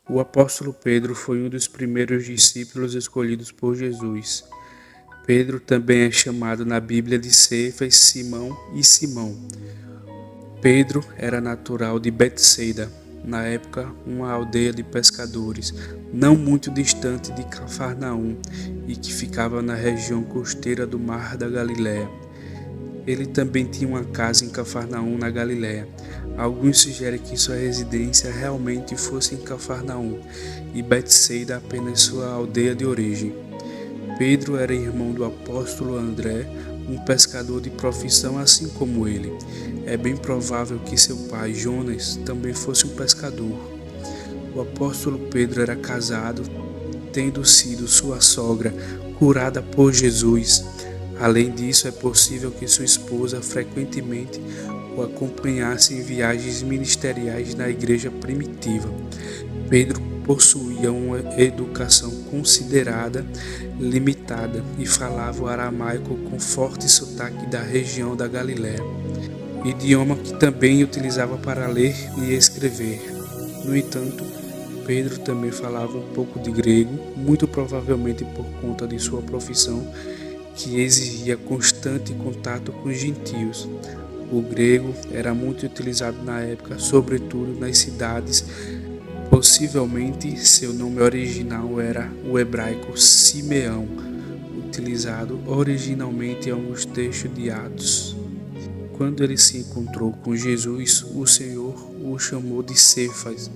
O apóstolo Pedro foi um dos primeiros discípulos escolhidos por Jesus. Pedro também é chamado na Bíblia de Cefas, Simão e Simão. Pedro era natural de Betsaida, na época uma aldeia de pescadores, não muito distante de Cafarnaum e que ficava na região costeira do Mar da Galileia. Ele também tinha uma casa em Cafarnaum, na Galileia. Alguns sugerem que sua residência realmente fosse em Cafarnaum e Betsaida apenas sua aldeia de origem. Pedro era irmão do apóstolo André, um pescador de profissão assim como ele. É bem provável que seu pai, Jonas, também fosse um pescador. O apóstolo Pedro era casado, tendo sido sua sogra curada por Jesus. Além disso, é possível que sua esposa frequentemente o acompanhasse em viagens ministeriais na igreja primitiva. Pedro possuía uma educação considerada limitada e falava o aramaico com forte sotaque da região da Galileia, idioma que também utilizava para ler e escrever. No entanto, Pedro também falava um pouco de grego, muito provavelmente por conta de sua profissão, que exigia constante contato com os gentios. O grego era muito utilizado na época, sobretudo nas cidades. Possivelmente, seu nome original era o hebraico Simeão, utilizado originalmente em alguns textos de Atos. Quando ele se encontrou com Jesus, o Senhor o chamou de Cefas,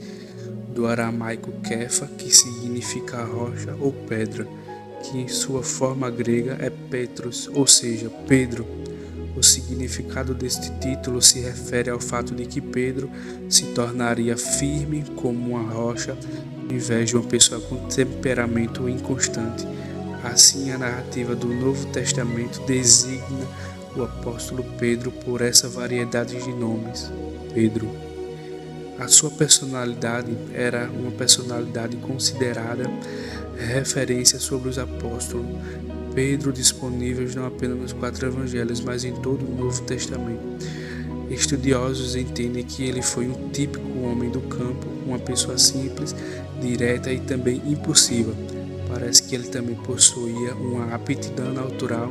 do aramaico Kefa, que significa rocha ou pedra, que em sua forma grega é Petros, ou seja, Pedro. O significado deste título se refere ao fato de que Pedro se tornaria firme como uma rocha, ao invés de uma pessoa com temperamento inconstante. Assim, a narrativa do Novo Testamento designa o apóstolo Pedro por essa variedade de nomes, Pedro. A sua personalidade era uma personalidade considerada referência sobre os apóstolos Pedro disponíveis não apenas nos 4 evangelhos, mas em todo o Novo Testamento. Estudiosos entendem que ele foi um típico homem do campo, uma pessoa simples, direta e também impulsiva. Parece que ele também possuía uma aptidão natural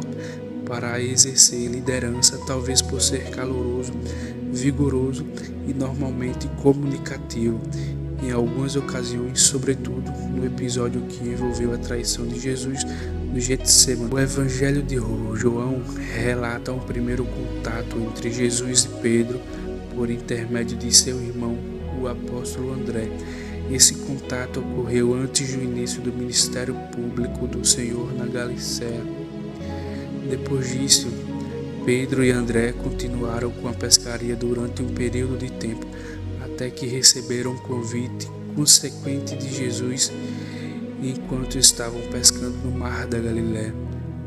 para exercer liderança, talvez por ser caloroso, vigoroso e normalmente comunicativo. Em algumas ocasiões, sobretudo no episódio que envolveu a traição de Jesus no Getsêmani. O Evangelho de João relata um primeiro contato entre Jesus e Pedro por intermédio de seu irmão, o apóstolo André. Esse contato ocorreu antes do início do ministério público do Senhor na Galiléia. Depois disso, Pedro e André continuaram com a pescaria durante um período de tempo, até que receberam um convite consequente de Jesus enquanto estavam pescando no Mar da Galileia.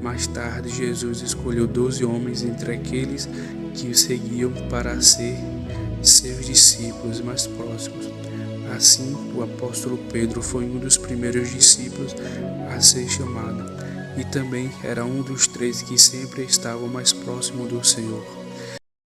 Mais tarde, Jesus escolheu 12 homens entre aqueles que o seguiam para ser seus discípulos mais próximos. Assim, o apóstolo Pedro foi um dos primeiros discípulos a ser chamado, e também era um dos 3 que sempre estavam mais próximos do Senhor.